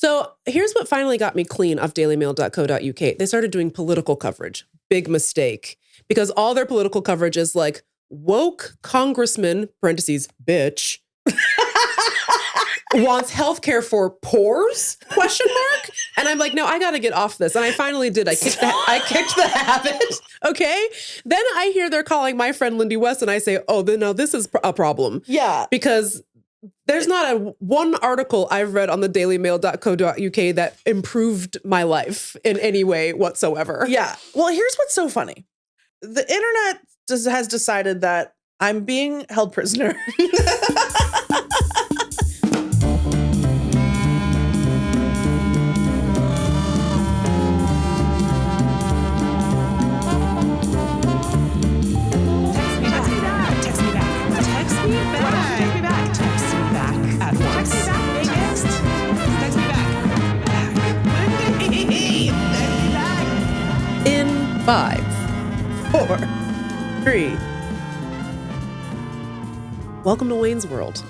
So here's what finally got me clean off dailymail.co.uk. They started doing political coverage. Big mistake. Because all their political coverage is like, woke congressman, parentheses, bitch, wants healthcare for pores? Question mark. And I'm like, no, I got to get off this. And I finally did. I kicked the habit. Okay. Then I hear they're calling my friend Lindy West, and I say, oh, then no, this is a problem. Yeah. Because there's not one article I've read on the dailymail.co.uk that improved my life in any way whatsoever. Yeah. Well, here's what's so funny. The internet has decided that I'm being held prisoner. In 5, 4, 3. Welcome to Wayne's World.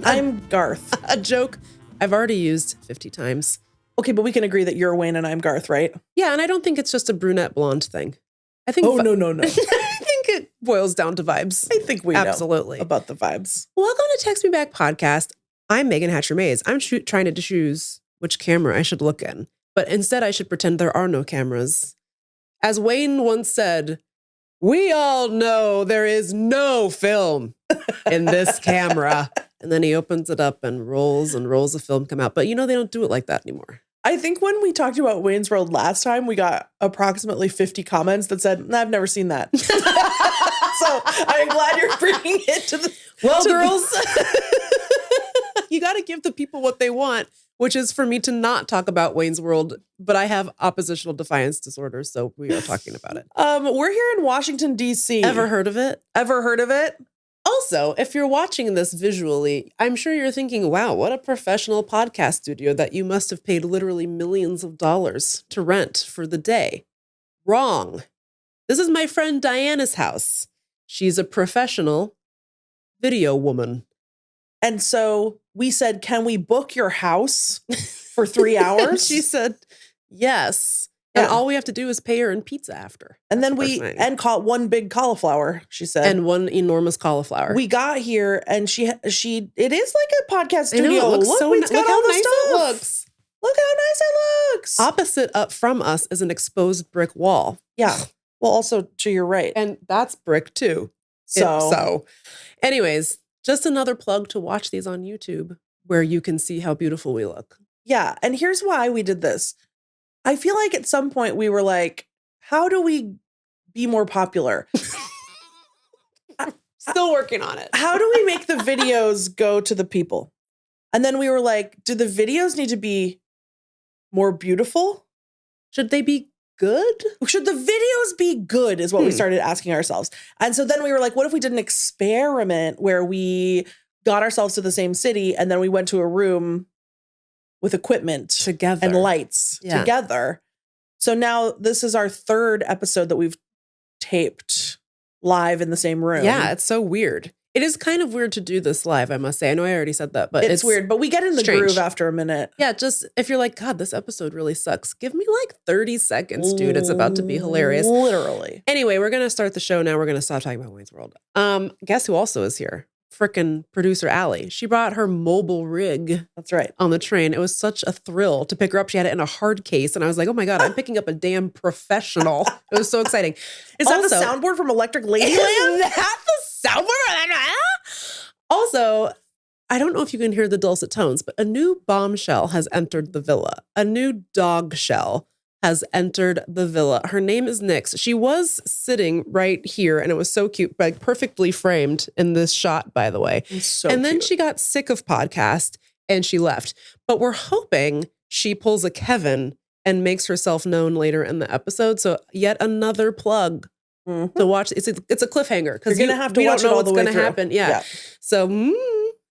I'm Garth. A joke I've already used 50 times. Okay, but we can agree that you're Wayne and I'm Garth, right? Yeah, and I don't think it's just a brunette blonde thing. I think no. I think it boils down to vibes. I think we Absolutely. know about the vibes. Welcome to Text Me Back podcast. I'm Megan Hatcher-Mays. I'm trying to choose which camera I should look in, but instead I should pretend there are no cameras. As Wayne once said, we all know there is no film in this camera. And then he opens it up and rolls the film come out. But you know, they don't do it like that anymore. I think when we talked about Wayne's World last time, we got approximately 50 comments that said, nah, I've never seen that. So I'm glad you're bringing it to the... Well, girls, you got to give the people what they want, which is for me to not talk about Wayne's World, but I have oppositional defiance disorder, so we are talking about it. We're here in Washington, D.C. Ever heard of it? Ever heard of it? Also, if you're watching this visually, I'm sure you're thinking, wow, what a professional podcast studio that you must have paid literally millions of dollars to rent for the day. Wrong. This is my friend Diana's house. She's a professional video woman. And so we said, can we book your house for 3 hours? She said, yes. Yeah. And all we have to do is pay her in pizza after. And then call one big cauliflower, she said. And one enormous cauliflower. We got here and it is like a podcast studio. I know, it looks so it's got look all how the nice stuff. it looks. Look how nice it looks. Opposite up from us is an exposed brick wall. Yeah. Well, also to your right. And that's brick too. So anyways, just another plug to watch these on YouTube where you can see how beautiful we look. Yeah. And here's why we did this. I feel like at some point we were like, how do we be more popular? Still working on it. How do we make the videos go to the people? And then we were like, do the videos need to be more beautiful? Should they be good? Should the videos be good is what we started asking ourselves. And so then we were like, what if we did an experiment where we got ourselves to the same city and then we went to a room with equipment together and lights together. So now this is our third episode that we've taped live in the same room. Yeah, it's so weird. It is kind of weird to do this live, I must say. I know I already said that, but it's weird. But we get in the groove after a minute. Yeah, just if you're like, God, this episode really sucks, give me like 30 seconds, dude. It's about to be hilarious. Literally. Anyway, we're going to start the show now. We're going to stop talking about Wayne's World. Guess who also is here? Frickin' producer Allie. She brought her mobile rig. That's right. On the train. It was such a thrill to pick her up. She had it in a hard case. And I was like, oh my God, I'm picking up a damn professional. It was so exciting. Is that the soundboard from Electric Ladyland? Is that the soundboard? Also, I don't know if you can hear the dulcet tones, but a new bombshell has entered the villa. A new dog shell has entered the villa. Her name is Nyx. She was sitting right here, and it was so cute, like perfectly framed in this shot, by the way. And then she got sick of podcast, and she left. But we're hoping she pulls a Kevin and makes herself known later in the episode. So yet another plug to watch. It's a cliffhanger because you're gonna have to watch it all the way through. Happen. Yeah. So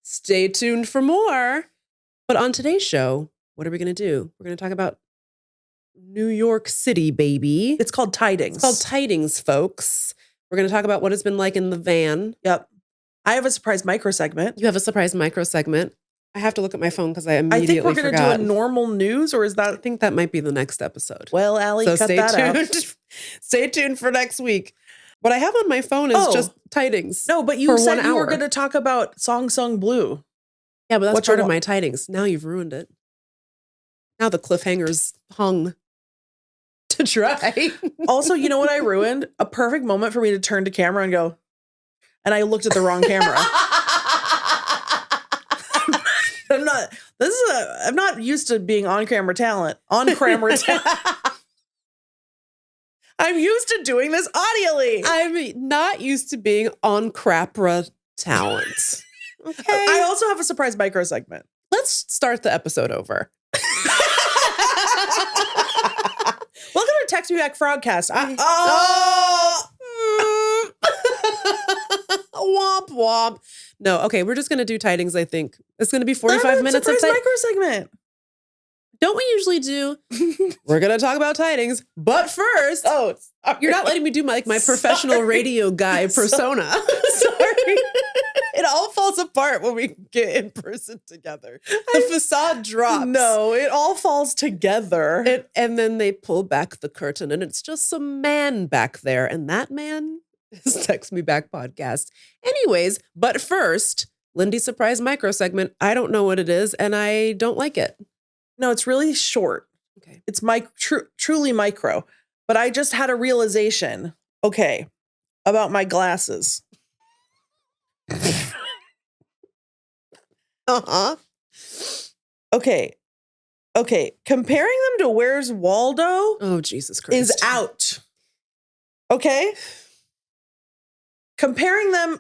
stay tuned for more. But on today's show, what are we going to do? We're going to talk about New York City, baby. It's called Tidings. It's called Tidings, folks. We're going to talk about what it's been like in the van. Yep. I have a surprise microsegment. You have a surprise microsegment. I have to look at my phone because I I immediately think we're going to do a normal news, or is I that? think that might be the next episode. Well, Allie, So cut stay that out. tuned. Stay tuned for next week. What I have on my phone is just tidings. No, but you for said 1 you were hour. going to talk about Song Sung Blue. Yeah, but that's What's part your of my tidings. Now you've ruined it. Now the cliffhanger's hung to dry. Also, you know what I ruined? A perfect moment for me to turn to camera and go, and I looked at the wrong camera. I'm not used to being on camera talent. I'm used to doing this audially. I'm not used to being on crapra talent. Okay. I also have a surprise micro segment. Let's start the episode over. Welcome to Text Me Back Frogcast. Womp womp. No, okay, we're just gonna do tidings, I think. It's gonna be 45 minutes of surprise micro segment. Don't we usually do? We're gonna talk about tidings, but first, sorry. you're not letting me do my professional radio guy persona. Sorry. It all falls apart when we get in person together. The facade drops. No, it all falls together. And then they pull back the curtain, and it's just some man back there, and that man is Text Me Back podcast. Anyways, but first, Lindy's surprise micro segment. I don't know what it is, and I don't like it. No, it's really short. Okay. It's truly micro. But I just had a realization, okay, about my glasses. Uh-huh. Okay. Comparing them to Where's Waldo Oh, Jesus Christ. is out. Okay? Comparing my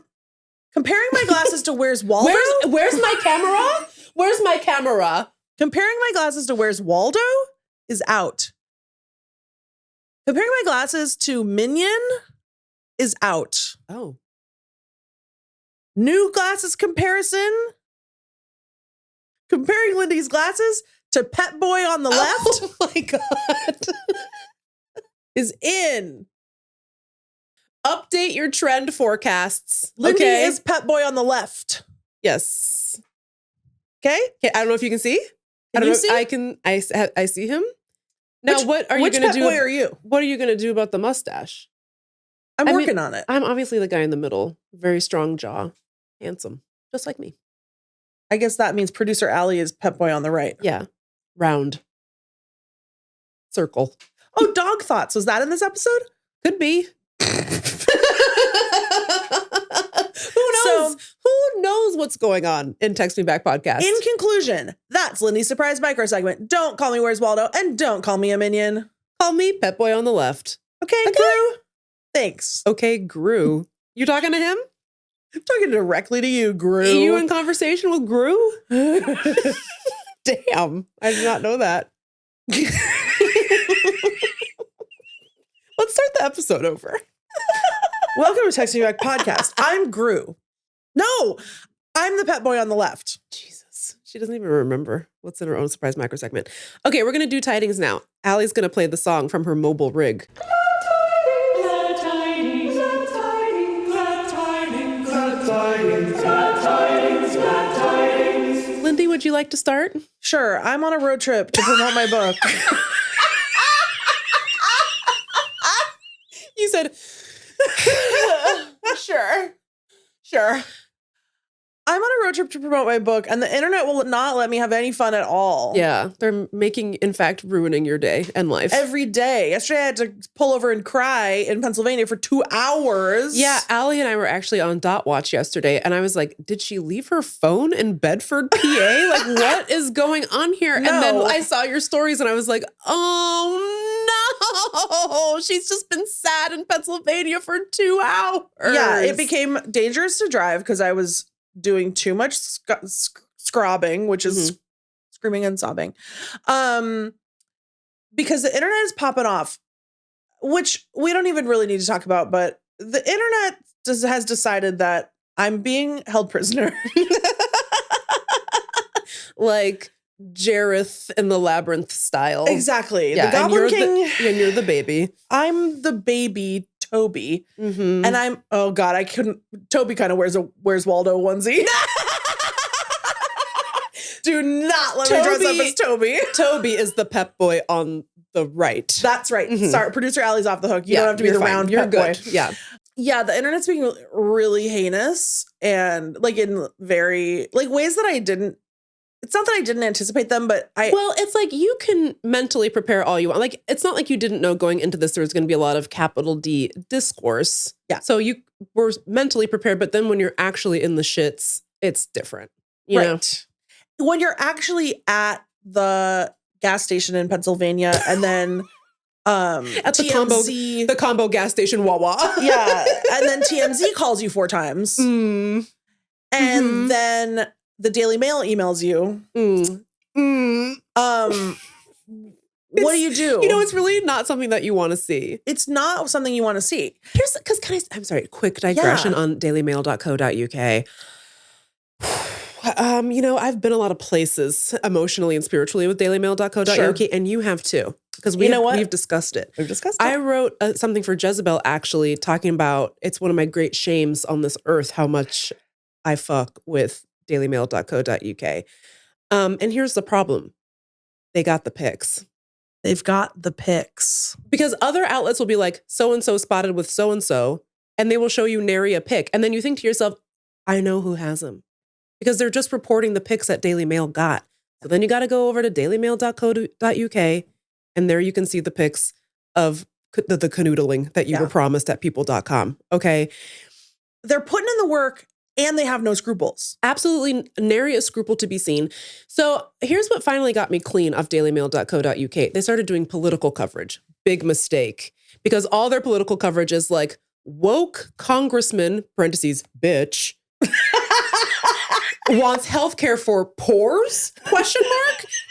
glasses to Where's Waldo? Where's my camera? Where's my camera? Comparing my glasses to Where's Waldo is out. Comparing my glasses to Minion is out. Oh. New glasses comparison. Comparing Lindy's glasses to Pet Boy on the left Oh my God. is in. Update your trend forecasts. Lindy okay. is Pet Boy on the left. Yes. Okay? Okay, I don't know if you can see. Can you see? I see him. Now, what are you Which going to Pet do? Boy are you? What are you going to do about the mustache? I'm I mean- working on it. I'm obviously the guy in the middle. Very strong jaw. Handsome. Just like me. I guess that means producer Allie is Pet Boy on the right. Yeah. Round. Circle. Oh, dog thoughts. Was that in this episode? Could be. Who knows? So- Who knows what's going on in Text Me Back podcast? In conclusion, that's Lindy's surprise micro segment. Don't call me Where's Waldo and don't call me a minion. Call me Pet Boy on the left. Okay, Gru? Thanks. Okay, Gru. You talking to him? I'm talking directly to you, Gru. Are you in conversation with Gru? Damn. I did not know that. Let's start the episode over. Welcome to Text Me Back podcast. I'm Gru. No, I'm the Pet Boy on the left. Jesus. She doesn't even remember what's in her own surprise micro segment. Okay, we're going to do tidings now. Allie's going to play the song from her mobile rig. Lindy, would you like to start? Sure, I'm on a road trip to promote my book. You said, sure. I'm on a road trip to promote my book, and the internet will not let me have any fun at all. Yeah, they're making, in fact, ruining your day and life. Every day. Yesterday, I had to pull over and cry in Pennsylvania for 2 hours. Yeah, Allie and I were actually on Dot Watch yesterday, and I was like, did she leave her phone in Bedford, PA? Like, what is going on here? No. And then I saw your stories, and I was like, oh no, she's just been sad in Pennsylvania for 2 hours. Yeah, it became dangerous to drive because I was doing too much scrobbing, which is screaming and sobbing. Because the internet is popping off, which we don't even really need to talk about, but the internet has decided that I'm being held prisoner. like Jareth in the Labyrinth style. Exactly. Yeah, The Goblin King. And you're the baby. I'm the baby Toby. Mm-hmm. And I'm, oh God, I couldn't. Toby kind of wears a Where's Waldo onesie. Do not let me dress up as Toby. Toby is the pep boy on the right. That's right. Sorry, producer Allie's off the hook. You don't have to be the round You're pep good. boy. Yeah. Yeah, the internet's being really heinous and like in very like ways that I didn't. It's not that I didn't anticipate them, but Well, it's like you can mentally prepare all you want. Like, it's not like you didn't know going into this there was going to be a lot of capital D discourse. Yeah. So you were mentally prepared, but then when you're actually in the shits, it's different. You know? When you're actually at the gas station in Pennsylvania and then At TMZ, the combo gas station Wawa. yeah. And then TMZ calls you 4 times. And then the Daily Mail emails you. What do you do? You know, it's really not something that you want to see. It's not something you want to see. I'm sorry, quick digression on dailymail.co.uk. You know, I've been a lot of places emotionally and spiritually with dailymail.co.uk, and you have too. Because we've discussed it. We've discussed it. I wrote something for Jezebel, actually, talking about it's one of my great shames on this earth, how much I fuck with dailymail.co.uk. And here's the problem. They got the pics. They've got the pics. Because other outlets will be like, so-and-so spotted with so-and-so, and they will show you nary a pic. And then you think to yourself, I know who has them. Because they're just reporting the pics that Daily Mail got. So then you got to go over to dailymail.co.uk, and there you can see the pics of the canoodling that you were promised at people.com. Okay. They're putting in the work and they have no scruples. Absolutely nary a scruple to be seen. So here's what finally got me clean of dailymail.co.uk. They started doing political coverage. Big mistake. Because all their political coverage is like, woke congressman, parentheses, bitch, wants healthcare for pores? ?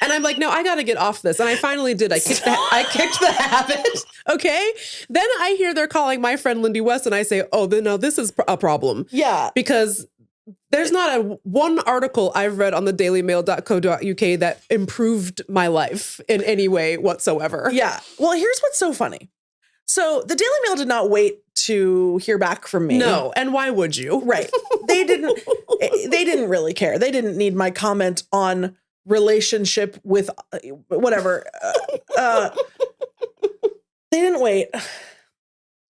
And I'm like, no, I got to get off this. And I finally did. I kicked the habit. Okay. Then I hear they're calling my friend Lindy West, and I say, oh, then no, this is a problem. Yeah. Because there's not one article I've read on the dailymail.co.uk that improved my life in any way whatsoever. Yeah. Well, here's what's so funny. So the Daily Mail did not wait to hear back from me. No. And why would you? Right. They didn't really care. They didn't need my comment on relationship with whatever. They didn't wait.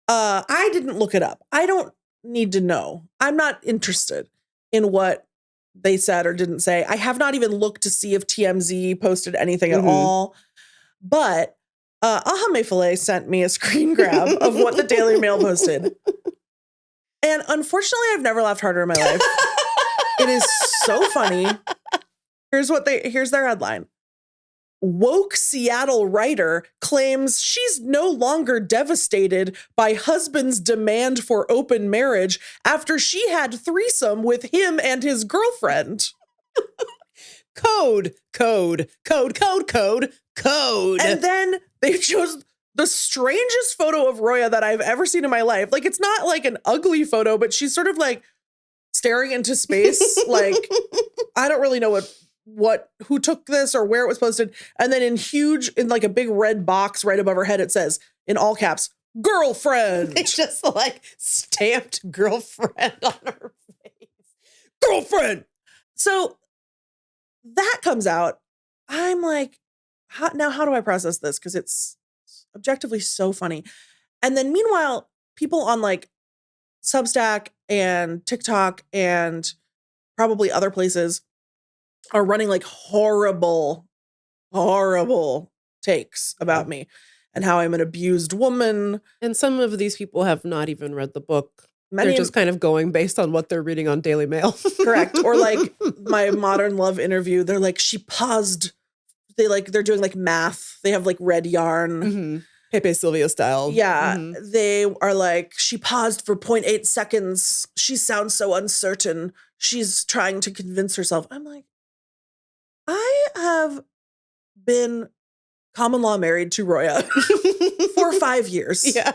I didn't look it up. I don't need to know. I'm not interested in what they said or didn't say. I have not even looked to see if TMZ posted anything at all. But Ahame Filet sent me a screen grab of what the Daily Mail posted. And unfortunately, I've never laughed harder in my life. It is so funny. Here's their headline. Woke Seattle writer claims she's no longer devastated by husband's demand for open marriage after she had threesome with him and his girlfriend. Code. And then they chose the strangest photo of Roya that I've ever seen in my life. Like, it's not like an ugly photo, but she's sort of like staring into space. Like, I don't really know who took this or where it was posted. And then in like a big red box right above her head, it says in all caps, girlfriend. It's just like stamped girlfriend on her face. Girlfriend. So that comes out. I'm like, how do I process this? Because it's objectively so funny. And then meanwhile, people on like Substack and TikTok and probably other places are running like horrible takes about me and how I'm an abused woman. And some of these people have not even read the book. They're just kind of going based on what they're reading on Daily Mail. Correct. Or like my Modern Love interview, they're like, she paused. They're doing like math. They have like red yarn. Pepe Sylvia style. Yeah. They are like, she paused for 0.8 seconds. She sounds so uncertain. She's trying to convince herself. I'm like, I have been common law married to Roya for 5 years. Yeah.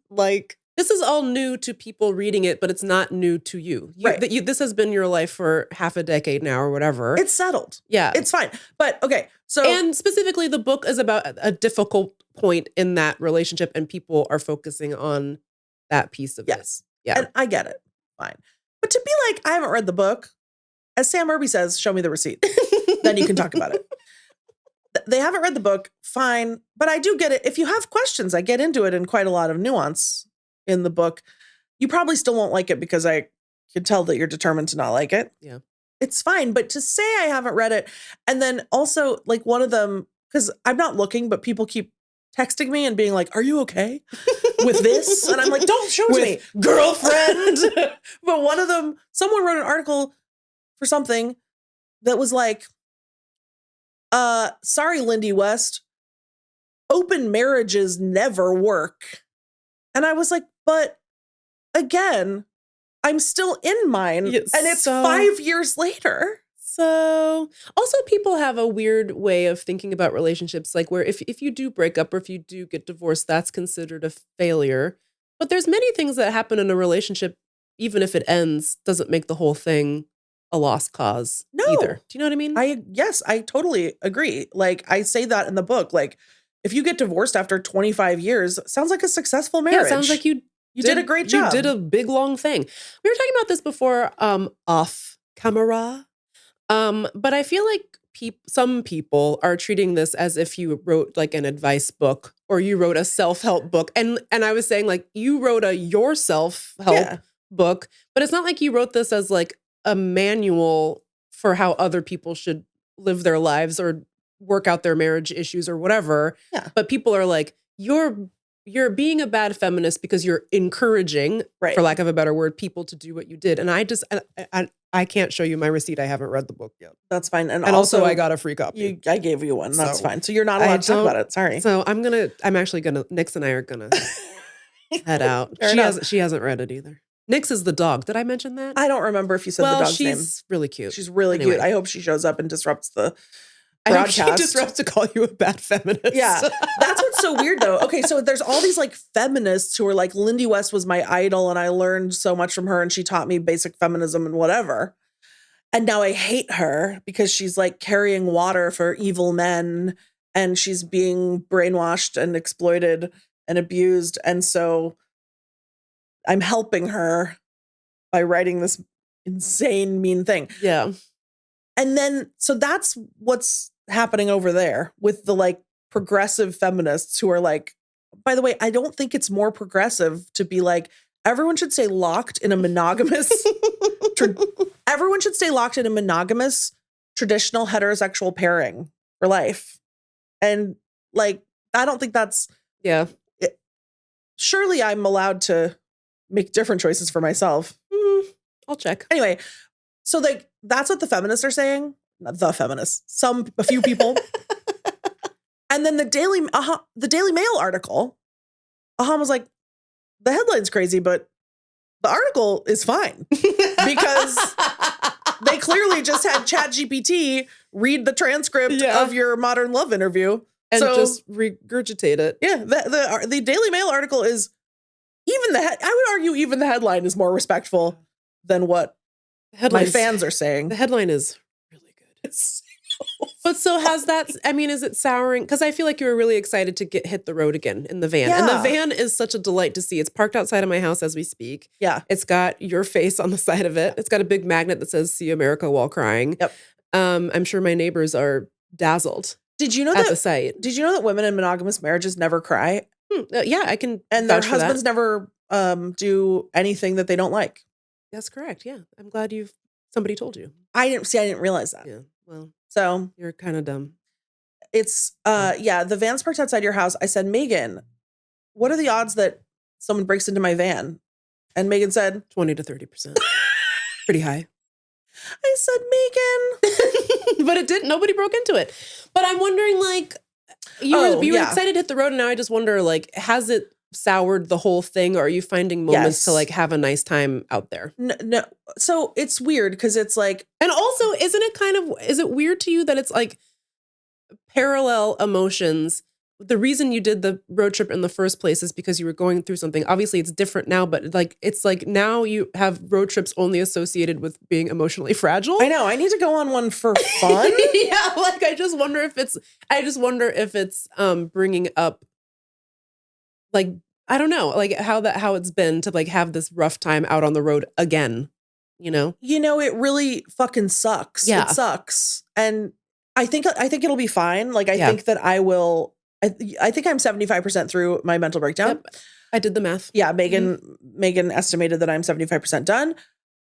Like, this is all new to people reading it, but it's not new to you. Right. This has been your life for half a decade now or whatever. It's settled. Yeah. It's fine. But okay. So, and specifically the book is about a difficult point in that relationship, and people are focusing on that piece of it. Yeah. And I get it. Fine. But to be like, I haven't read the book, as Sam Irby says, show me the receipt. then you can talk about it. They haven't read the book, fine, but I do get it. If you have questions, I get into it in quite a lot of nuance in the book. You probably still won't like it because I can tell that you're determined to not like it. Yeah. It's fine, but to say I haven't read it, and then also like one of them, because I'm not looking, but people keep texting me and being like, "Are you okay with this?" And I'm like, "Don't show it to me, girlfriend." But one of them, someone wrote an article for something that was like, sorry, Lindy West, open marriages never work. And I was like, but again, I'm still in mine, and it's 5 years later. So also people have a weird way of thinking about relationships, like where if you do break up or if you do get divorced, that's considered a failure. But there's many things that happen in a relationship, even if it ends, doesn't make the whole thing a lost cause either. Do you know what I mean? Yes, I totally agree. Like I say that in the book, like if you get divorced after 25 years, sounds like a successful marriage. Yeah, it sounds like you did a great job. You did a big long thing. We were talking about this before off camera. But I feel like some people are treating this as if you wrote like an advice book or you wrote a self-help book. And I was saying like you wrote your self-help book, but it's not like you wrote this as like a manual for how other people should live their lives or work out their marriage issues or whatever. Yeah. But people are like, you're being a bad feminist because you're encouraging, for lack of a better word, people to do what you did. And I can't show you my receipt. I haven't read the book yet. That's fine. And also I got a free copy. I gave you one. That's fine. So you're not allowed to talk about it. Sorry. So I'm actually gonna, Nix and I are gonna head out. She hasn't read it either. Nix is the dog. Did I mention that? I don't remember if you said the dog's name. She's really cute. She's really cute. I hope she shows up and disrupts the broadcast. I hope she disrupts to call you a bad feminist. Yeah. That's what's so weird though. Okay, so there's all these like feminists who are like, Lindy West was my idol and I learned so much from her and she taught me basic feminism and whatever. And now I hate her because she's like carrying water for evil men and she's being brainwashed and exploited and abused. And so I'm helping her by writing this insane, mean thing. Yeah. And then, so that's what's happening over there with the like progressive feminists who are like, by the way, I don't think it's more progressive to be like, everyone should stay locked in a monogamous, everyone should stay locked in a monogamous, traditional heterosexual pairing for life. And like, I don't think that's, surely I'm allowed to make different choices for myself. I'll check. Anyway, so like, that's what the feminists are saying. Not the feminists, a few people. And then the Daily Mail article, was like, the headline's crazy, but the article is fine because they clearly just had ChatGPT read the transcript of your Modern Love interview and just regurgitate it. Yeah, the Daily Mail article is I would argue even the headline is more respectful than what my fans are saying. The headline is really good. But so has that, I mean, is it souring? Because I feel like you were really excited to hit the road again in the van. Yeah. And the van is such a delight to see. It's parked outside of my house as we speak. Yeah. It's got your face on the side of it. It's got a big magnet that says "See America While Crying." Yep. I'm sure my neighbors are dazzled. Did you know at the sight? Did you know that women in monogamous marriages never cry? Yeah, I can. And their husbands never do anything that they don't like. That's correct. Yeah. I'm glad somebody told you. I didn't realize that. Yeah. Well, so you're kind of dumb. It's the van's parked outside your house. I said, Meagan, what are the odds that someone breaks into my van? And Meagan said 20 to 30%. Pretty high. I said, Meagan. But it didn't. Nobody broke into it. But I'm wondering, like, you were excited to hit the road, and now I just wonder, like, has it soured the whole thing, or are you finding moments to like have a nice time out there? No. So it's weird because it's like, and also is it weird to you that it's like parallel emotions? The reason you did the road trip in the first place is because you were going through something. Obviously it's different now, but like, it's like now you have road trips only associated with being emotionally fragile. I know. I need to go on one for fun. Yeah. Like, I just wonder if it's bringing up, like, I don't know, like how it's been to like have this rough time out on the road again, you know? You know, it really fucking sucks. Yeah. It sucks. And I think it'll be fine. Like, I Yeah. think that I will. I think I'm 75% through my mental breakdown. Yep. I did the math. Yeah, Megan estimated that I'm 75% done.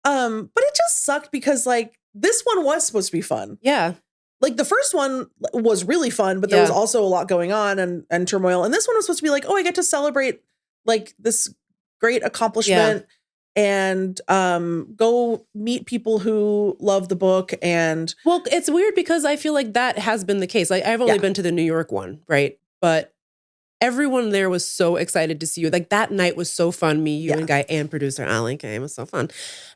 But it just sucked because like this one was supposed to be fun. Yeah. Like the first one was really fun, but there was also a lot going on and turmoil. And this one was supposed to be like, oh, I get to celebrate like this great accomplishment and go meet people who love the book. And well, it's weird because I feel like that has been the case. Like I've only been to the New York one, right? But everyone there was so excited to see you. Like that night was so fun. Me, you and Guy and producer Alan came. It was so fun.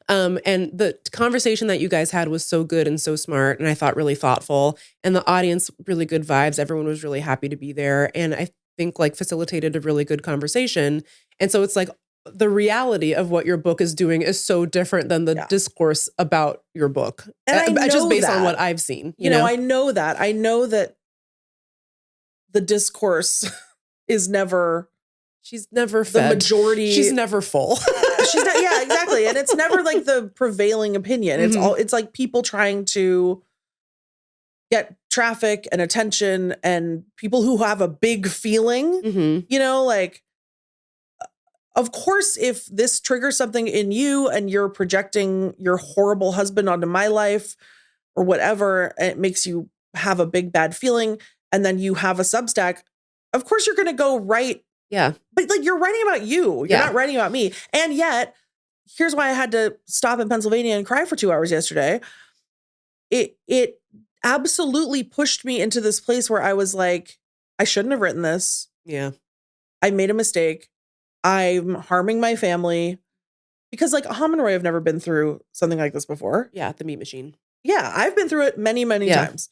And the conversation that you guys had was so good and so smart. And I thought really thoughtful. And the audience, really good vibes. Everyone was really happy to be there. And I think like facilitated a really good conversation. And so it's like the reality of what your book is doing is so different than the discourse about your book. And I know just based that. on what I've seen. You know, I know that. I know that the discourse is never. She's never fed. The majority. She's never full. She's not. Yeah, exactly. And it's never like the prevailing opinion. It's all. It's like people trying to get traffic and attention, and people who have a big feeling. You know, like. Of course, if this triggers something in you and you're projecting your horrible husband onto my life or whatever, and it makes you have a big bad feeling, and then you have a Substack, of course you're going to go write. Yeah. But like you're writing about you. You're not writing about me. And yet, here's why I had to stop in Pennsylvania and cry for 2 hours yesterday. It absolutely pushed me into this place where I was like, I shouldn't have written this. Yeah. I made a mistake. I'm harming my family because like Aham and Roy have never been through something like this before. Yeah, the meat machine. Yeah, I've been through it many, many times.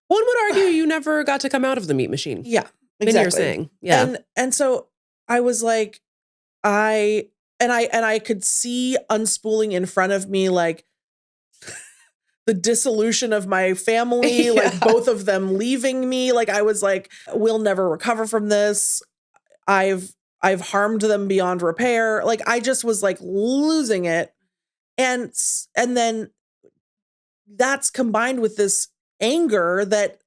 One would argue you never got to come out of the meat machine. Yeah, exactly. Then you're saying, and so I was like, I could see unspooling in front of me like the dissolution of my family, like both of them leaving me. Like I was like, we'll never recover from this. I've harmed them beyond repair. Like I just was like losing it. And then that's combined with this anger that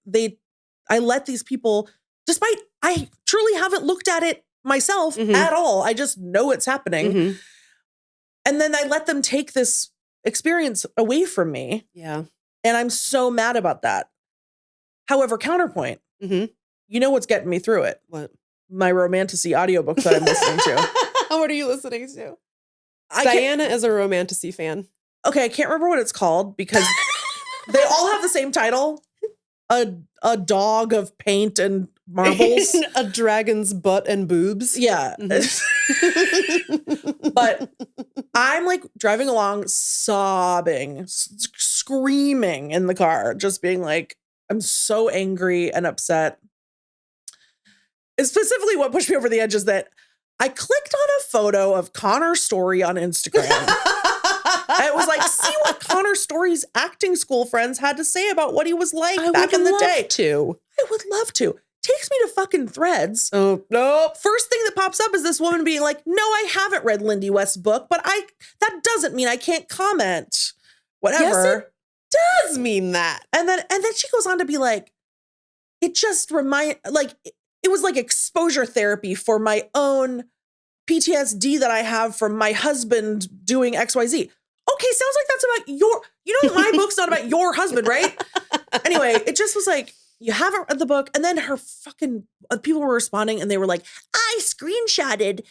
I let these people, despite I truly haven't looked at it myself at all. I just know it's happening. And then I let them take this experience away from me. Yeah. And I'm so mad about that. However, counterpoint, you know what's getting me through it? What? My romantasy audiobook that I'm listening to. What are you listening to? Diana is a romantasy fan. Okay, I can't remember what it's called because they all have the same title. A dog of paint and marbles. A dragon's butt and boobs. Yeah. But I'm like driving along, sobbing, screaming in the car, just being like, I'm so angry and upset. Specifically, what pushed me over the edge is that I clicked on a photo of Connor Story on Instagram. It was like, see what Connor Story's acting school friends had to say about what he was like back in the day. I would love to. Takes me to fucking Threads. Oh, nope. First thing that pops up is this woman being like, no, I haven't read Lindy West's book, but that doesn't mean I can't comment. Whatever. Yes, it does mean that. And then she goes on to be like, it just it was like exposure therapy for my own PTSD that I have from my husband doing XYZ. Okay, sounds like that's about my book's not about your husband, right? Anyway, it just was like, you haven't read the book. And then her fucking people were responding and they were like, I screenshotted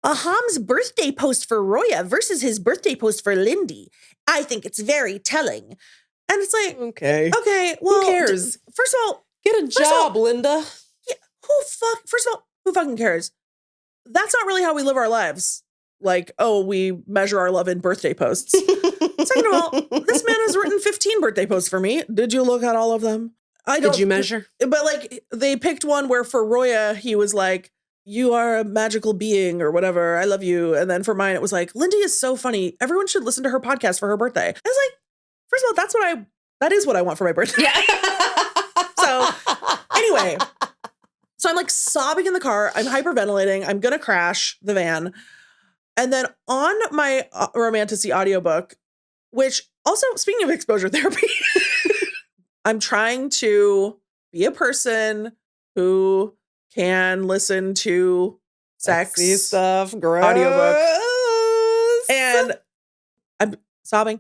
Aham's birthday post for Roya versus his birthday post for Lindy. I think it's very telling. And it's like, okay, well, who cares? First of all, get a job, Linda. Yeah, first of all, who fucking cares? That's not really how we live our lives. Like, oh, we measure our love in birthday posts. Second of all, this man has written 15 birthday posts for me. Did you look at all of them? Did you measure? But like, they picked one where for Roya, he was like, you are a magical being or whatever. I love you. And then for mine, it was like, Lindy is so funny. Everyone should listen to her podcast for her birthday. I was like, first of all, that is what I want for my birthday. Yeah. So anyway, so I'm like sobbing in the car. I'm hyperventilating. I'm going to crash the van. And then on my romantasy audiobook, which also, speaking of exposure therapy, I'm trying to be a person who can listen to Sexy sex stuff, gross. audiobook. And I'm sobbing.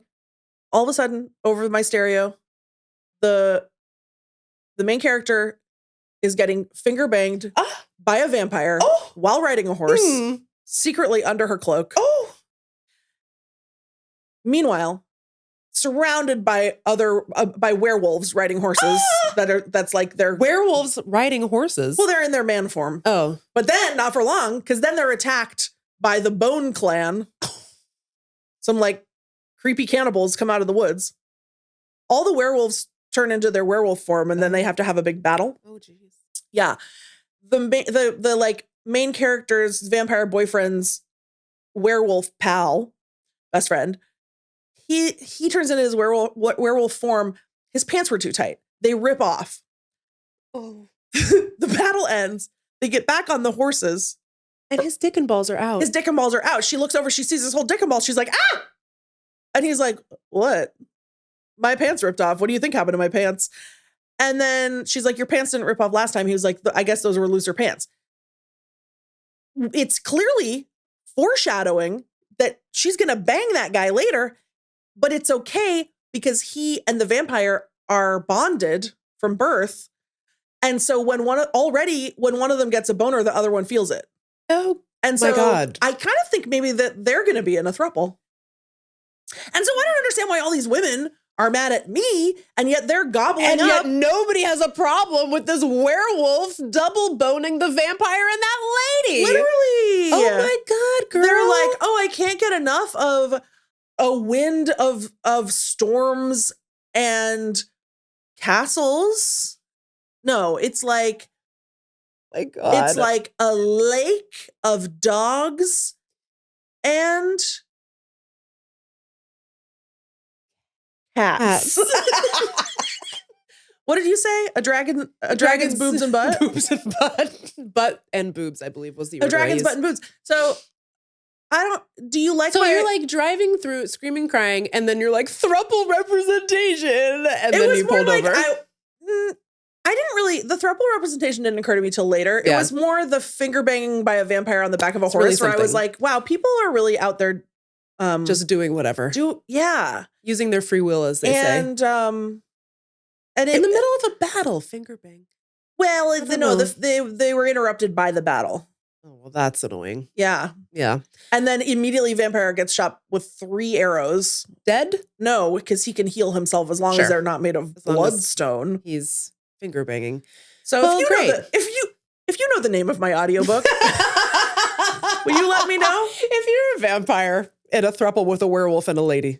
All of a sudden, over my stereo, the main character is getting finger banged by a vampire while riding a horse, secretly under her cloak. Meanwhile, surrounded by by werewolves riding horses that's like they're werewolves riding horses. Well, they're in their man form. Oh, but then not for long, because then they're attacked by the Bone Clan. Some like creepy cannibals come out of the woods. All the werewolves turn into their werewolf form, and then they have to have a big battle. Oh, jeez. Yeah, the like main character's vampire boyfriend's werewolf pal, best friend. He turns into his werewolf form. His pants were too tight. They rip off. Oh. The battle ends. They get back on the horses. And his dick and balls are out. His dick and balls are out. She looks over. She sees his whole dick and balls. She's like, ah! And he's like, what? My pants ripped off. What do you think happened to my pants? And then she's like, your pants didn't rip off last time. He was like, I guess those were looser pants. It's clearly foreshadowing that she's going to bang that guy later. But it's okay because he and the vampire are bonded from birth. And so when one of them gets a boner, the other one feels it. Oh, and so my God. I kind of think maybe that they're going to be in a throuple. And so I don't understand why all these women are mad at me, and yet they're gobbling and up. yet nobody has a problem with this werewolf double boning the vampire and that lady. Literally. Oh my God, girl. They're like, I can't get enough of a wind of storms and castles. No, it's like, my God. It's like a lake of dogs and cats. What did you say? A dragon's boobs and butt? Boobs and butt. Butt and boobs, I believe, was the order. A dragon's butt and boobs. So do you like you're like driving through screaming, crying, and then you're like, throuple representation. And then you pulled over. I didn't really, the throuple representation didn't occur to me till later. Yeah. It was more the finger banging by a vampire on the back of a horse where I was like, wow, people are really out there. Just doing whatever. Using their free will, as they say. And in the middle of a battle, finger bang. Well, they were interrupted by the battle. Oh, well, that's annoying. Yeah. Yeah. And then immediately vampire gets shot with 3 arrows. Dead? No, because he can heal himself as long as they're not made of bloodstone. He's finger banging. So if you know the name of my audiobook, will you let me know? If you're a vampire in a throuple with a werewolf and a lady,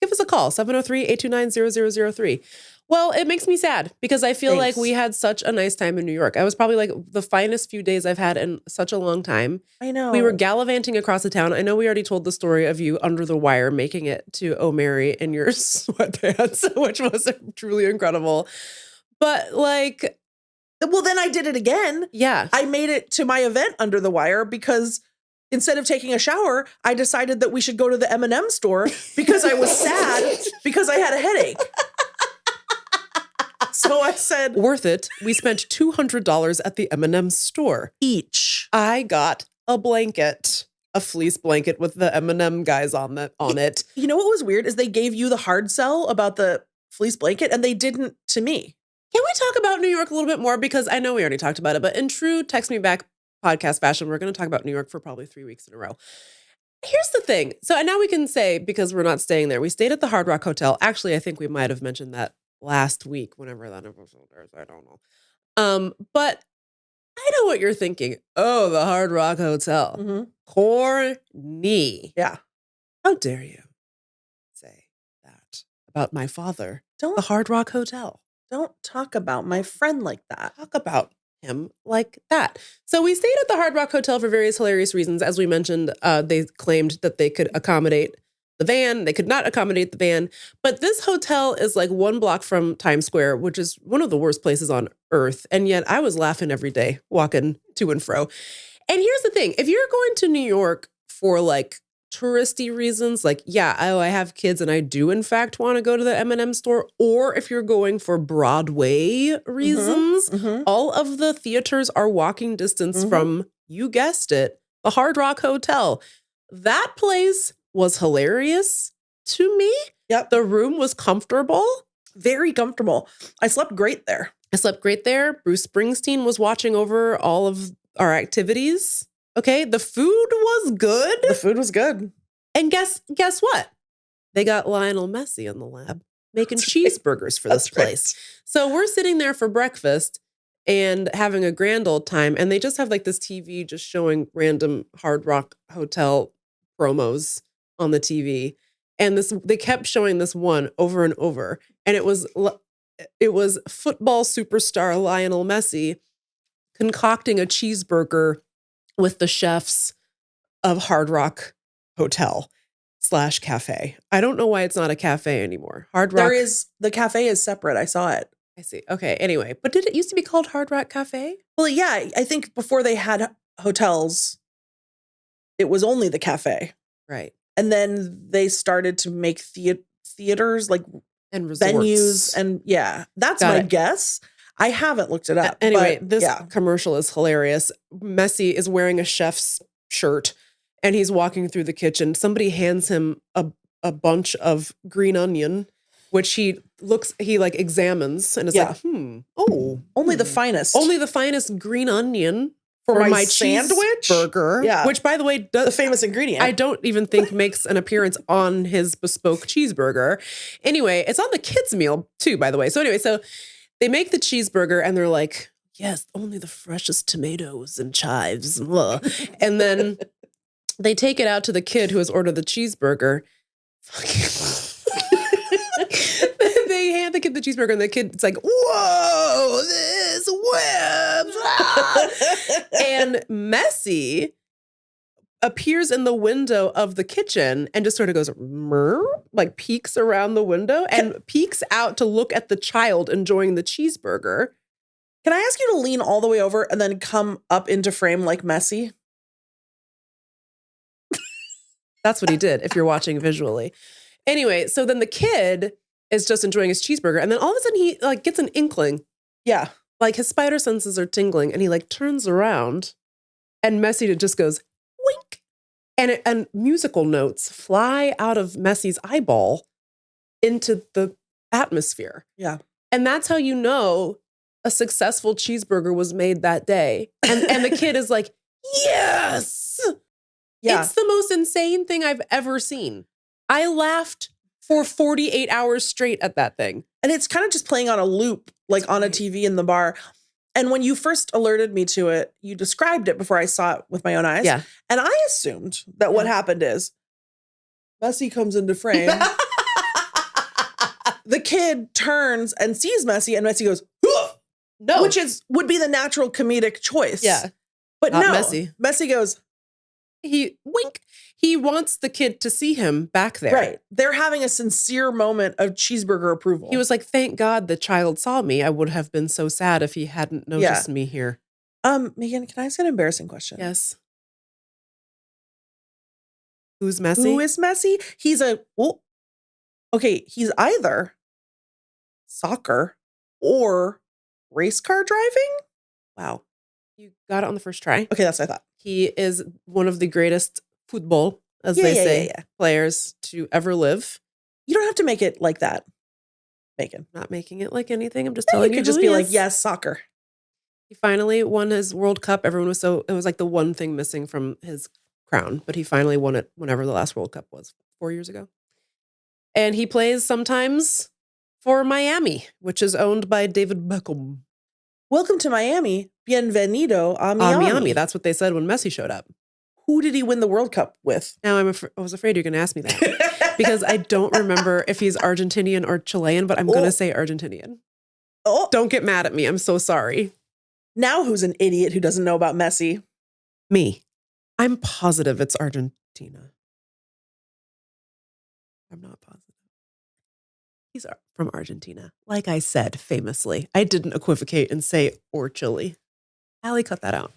give us a call, 703-829-0003. Well, it makes me sad because I feel like we had such a nice time in New York. I was probably like the finest few days I've had in such a long time. I know. We were gallivanting across the town. I know we already told the story of you under the wire making it to O'Mary in your sweatpants, which was truly incredible. But like... Well, then I did it again. Yeah. I made it to my event under the wire because instead of taking a shower, I decided that we should go to the M&M store because I was sad because I had a headache. So I said, worth it. We spent $200 at the M&M store each. I got a blanket, a fleece blanket with the M&M guys on it. You know what was weird is they gave you the hard sell about the fleece blanket and they didn't to me. Can we talk about New York a little bit more? Because I know we already talked about it, but in true Text Me Back podcast fashion, we're going to talk about New York for probably 3 weeks in a row. Here's the thing. So now we can say, because we're not staying there, we stayed at the Hard Rock Hotel. Actually, I think we might have mentioned that last week, whenever that episode airs. I don't know. But I know what you're thinking. Oh, the Hard Rock Hotel. Mm-hmm. Corny. Yeah. How dare you say that about my father? The Hard Rock Hotel. Don't talk about my friend like that. Talk about him like that. So we stayed at the Hard Rock Hotel for various hilarious reasons. As we mentioned, they claimed that they could accommodate the van. They could not accommodate the van. But this hotel is like 1 block from Times Square, which is one of the worst places on earth. And yet I was laughing every day walking to and fro. And here's the thing. If you're going to New York for like touristy reasons, like, yeah, oh, I have kids and I do in fact want to go to the M&M store, or if you're going for Broadway reasons, all of the theaters are walking distance from, you guessed it, the Hard Rock Hotel. That place was hilarious to me. Yep. The room was comfortable. Very comfortable. I slept great there. Bruce Springsteen was watching over all of our activities. Okay, the food was good. The food was good. And guess what? They got Lionel Messi in the lab making cheeseburgers for this place. So we're sitting there for breakfast and having a grand old time. And they just have like this TV just showing random Hard Rock Hotel promos on the TV. And they kept showing this one over and over. And it was football superstar Lionel Messi concocting a cheeseburger with the chefs of Hard Rock Hotel / cafe. I don't know why it's not a cafe anymore. Hard Rock. The cafe is separate. I saw it. I see. Okay. Anyway, but did it used to be called Hard Rock Cafe? Well, yeah. I think before they had hotels, it was only the cafe. Right. And then they started to make theaters like and resorts. Venues. And yeah, that's my guess. I haven't looked it up. Anyway, this commercial is hilarious. Messi is wearing a chef's shirt and he's walking through the kitchen. Somebody hands him a bunch of green onion, which he like examines and is like, only the finest. Only the finest green onion for my sandwich burger. Yeah. Which, by the way, the famous ingredient. I don't even think makes an appearance on his bespoke cheeseburger. Anyway, it's on the kids' meal too, by the way. So they make the cheeseburger and they're like, yes, only the freshest tomatoes and chives. And then they take it out to the kid who has ordered the cheeseburger. They hand the kid the cheeseburger and the kid's like, whoa, this webs. And Messi appears in the window of the kitchen and just sort of goes, like peeks around the window and peeks out to look at the child enjoying the cheeseburger. Can I ask you to lean all the way over and then come up into frame like Messi? That's what he did if you're watching visually. Anyway, so then the kid is just enjoying his cheeseburger. And then all of a sudden he like gets an inkling. Yeah. Like his spider senses are tingling and he like turns around and Messi just goes, wink. And musical notes fly out of Messi's eyeball into the atmosphere. Yeah. And that's how you know a successful cheeseburger was made that day. And the kid is like, yes. Yeah. It's the most insane thing I've ever seen. I laughed for 48 hours straight at that thing. And it's kind of just playing on a loop, like on a TV in the bar. And when you first alerted me to it, you described it before I saw it with my own eyes. Yeah. And I assumed that what happened is Messi comes into frame. The kid turns and sees Messi and Messi goes, no, which would be the natural comedic choice. Yeah. But not no, Messi. Messi goes, wink. He wants the kid to see him back there. Right. They're having a sincere moment of cheeseburger approval. He was like, thank God the child saw me. I would have been so sad if he hadn't noticed me here. Meagan, can I ask an embarrassing question? Yes. Who's Messi? Who is Messi? He's he's either soccer or race car driving. Wow. You got it on the first try. Okay, that's what I thought. He is one of the greatest football, as they say, players to ever live. You don't have to make it like that, Meagan. Not making it like anything. I'm just telling you. You could just be like, yes, soccer. He finally won his World Cup. Everyone was it was like the one thing missing from his crown, but he finally won it whenever the last World Cup was, 4 years ago. And he plays sometimes for Miami, which is owned by David Beckham. Welcome to Miami. Bienvenido a Miami. Miami. That's what they said when Messi showed up. Who did he win the World Cup with? Now I was afraid you're going to ask me that because I don't remember if he's Argentinian or Chilean, but I'm going to say Argentinian. Oh, don't get mad at me. I'm so sorry. Now who's an idiot who doesn't know about Messi? Me. I'm positive it's Argentina. I'm not positive. He's from Argentina. Like I said, famously. I didn't equivocate and say or Chile. Allie, cut that out.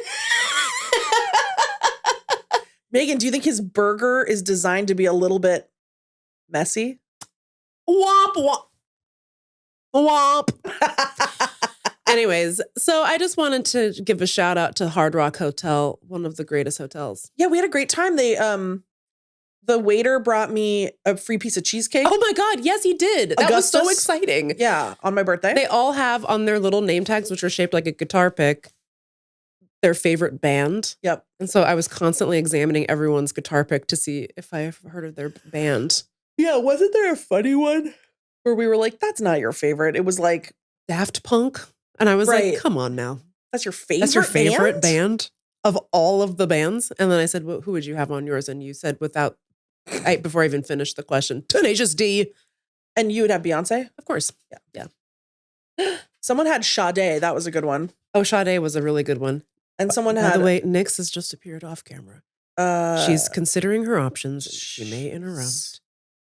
Meagan, do you think his burger is designed to be a little bit messy? Womp, womp. Womp. Anyways, so I just wanted to give a shout out to Hard Rock Hotel, one of the greatest hotels. Yeah, we had a great time. The waiter brought me a free piece of cheesecake. Oh my God, yes, he did. That was so exciting. Yeah, on my birthday. They all have on their little name tags, which are shaped like a guitar pick, their favorite band. Yep. And so I was constantly examining everyone's guitar pick to see if I have heard of their band. Yeah, wasn't there a funny one where we were like, that's not your favorite? It was like Daft Punk. And I was like, come on now. That's your favorite That's your favorite band of all of the bands? And then I said, well, who would you have on yours? And you said before I even finished the question, Tenacious D. And you would have Beyonce? Of course. Yeah. Someone had Sade. That was a good one. Oh, Sade was a really good one. And someone By had... the way, Nyx has just appeared off camera. She's considering her options. She may interrupt.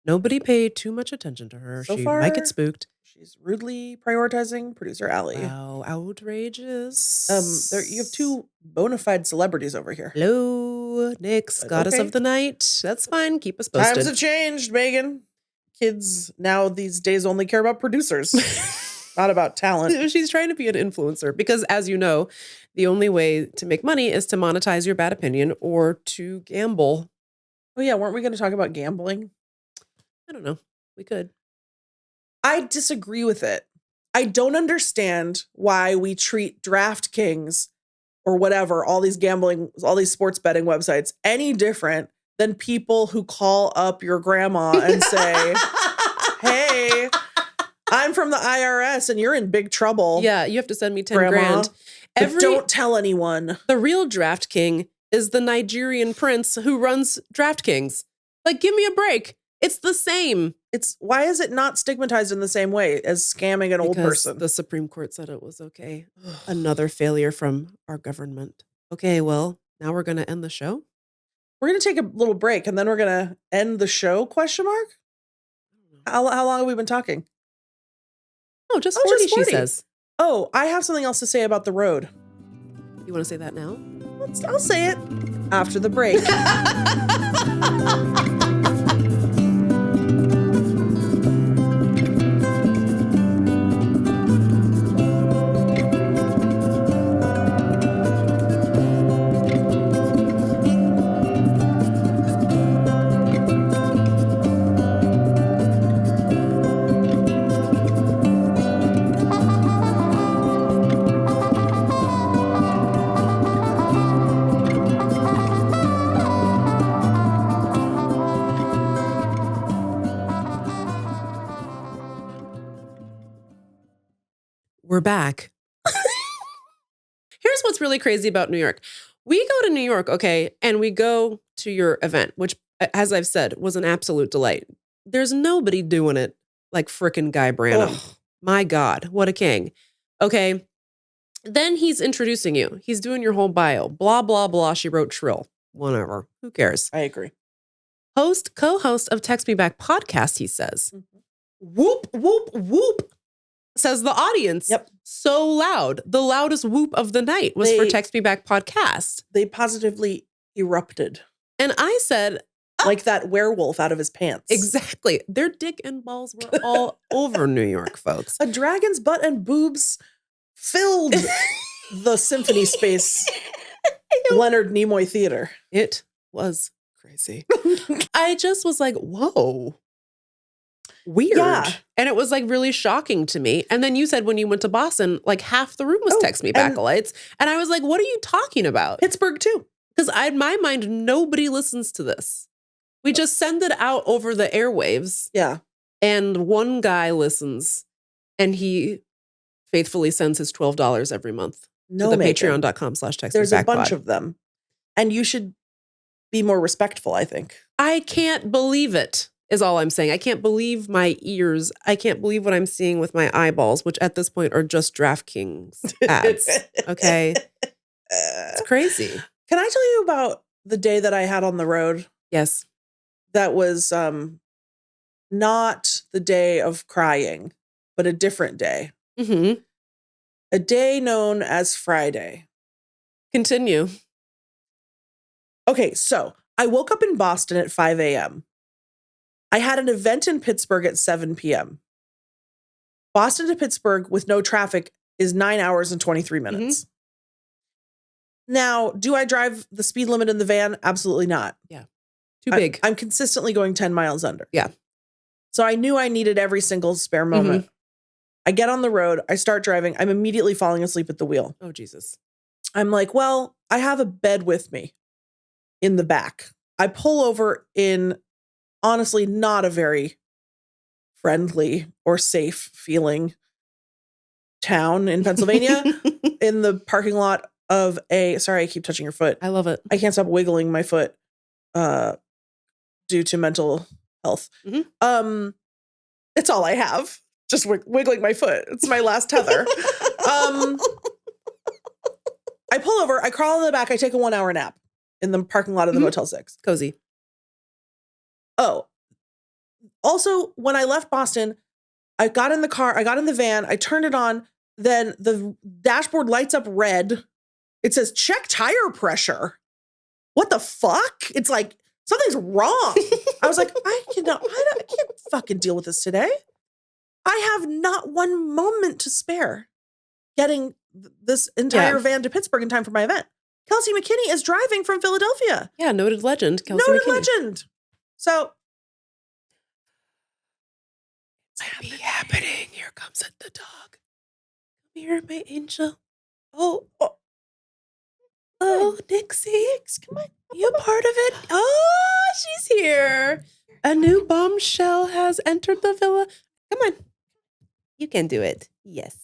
Nobody paid too much attention to her. So she far, might get spooked. She's rudely prioritizing producer Allie. Wow, outrageous. You have two bona fide celebrities over here. Hello, Nyx, goddess of the night. That's fine. Keep us posted. Times have changed, Meagan. Kids now these days only care about producers, not about talent. She's trying to be an influencer because, as you know, the only way to make money is to monetize your bad opinion or to gamble. Oh yeah, weren't we going to talk about gambling? I don't know. We could. I disagree with it. I don't understand why we treat DraftKings or whatever, all these sports betting websites, any different than people who call up your grandma and say, hey, I'm from the IRS and you're in big trouble. Yeah, you have to send me 10 Grandma, grand. but don't tell anyone. The real Draft King is the Nigerian prince who runs DraftKings. Like, give me a break. It's the same. Why is it not stigmatized in the same way as scamming an old person? The Supreme Court said it was okay. Another failure from our government. Okay, well, now we're going to end the show. We're going to take a little break and then we're going to end the show, question mark? How long have we been talking? Oh, just 40, she says. Oh, I have something else to say about the road. You want to say that now? I'll say it after the break. We're back. Here's what's really crazy about New York. We go to New York, okay, and we go to your event, which, as I've said, was an absolute delight. There's nobody doing it like frickin' Guy Branum. Ugh. My God, what a king. Okay, then he's introducing you. He's doing your whole bio. Blah, blah, blah. She wrote Shrill. Whatever. Who cares? I agree. Co-host of Text Me Back podcast, he says. Mm-hmm. Whoop, whoop, whoop. Says the audience. Yep. So loud. The loudest whoop of the night was for Text Me Back podcast. They positively erupted. And I said, like that werewolf out of his pants. Exactly. Their dick and balls were all over New York, folks. A dragon's butt and boobs filled the symphony space Leonard Nimoy Theater. It was crazy. I just was like, whoa. Weird. Yeah. And it was like really shocking to me. And then you said when you went to Boston, like half the room was Text Me Backalites. And I was like, what are you talking about? Pittsburgh too. Because in my mind, nobody listens to this. We just send it out over the airwaves. Yeah. And one guy listens and he faithfully sends his $12 every month to the patreon.com/textmebackpod. There's a bunch of them. And you should be more respectful, I think. I can't believe it. Is all I'm saying. I can't believe my ears. I can't believe what I'm seeing with my eyeballs, which at this point are just DraftKings ads. Okay. It's crazy. Can I tell you about the day that I had on the road? Yes. That was not the day of crying, but a different day. Mm-hmm. A day known as Friday. Continue. Okay, so I woke up in Boston at 5 a.m. I had an event in Pittsburgh at 7 p.m. Boston to Pittsburgh with no traffic is 9 hours and 23 minutes. Now, do I drive the speed limit in the van? Absolutely not. Yeah. Too big. I'm consistently going 10 miles under. Yeah. So I knew I needed every single spare moment. I get on the road. I start driving. I'm immediately falling asleep at the wheel. Oh, Jesus. I'm like, well, I have a bed with me in the back. I pull over in, honestly, not a very friendly or safe feeling town in Pennsylvania in the parking lot of sorry, I keep touching your foot. I love it. I can't stop wiggling my foot due to mental health. It's all I have. Just wiggling my foot. It's my last tether. I pull over, I crawl in the back, I take a 1 hour nap in the parking lot of the Motel 6. Cozy. Oh, also, when I left Boston, I got in the car, I got in the van, I turned it on, then the dashboard lights up red. It says, check tire pressure. What the fuck? It's like, something's wrong. I was like, I can't fucking deal with this today. I have not one moment to spare getting this entire van to Pittsburgh in time for my event. Kelsey McKinney is driving from Philadelphia. Yeah, noted legend. Kelsey noted McKinney. legend. So It's happening. Here comes the dog. Come here, my angel. Oh, Dixie. Come on. You part of it? Oh, she's here. A new bombshell has entered the villa. Come on. You can do it. Yes.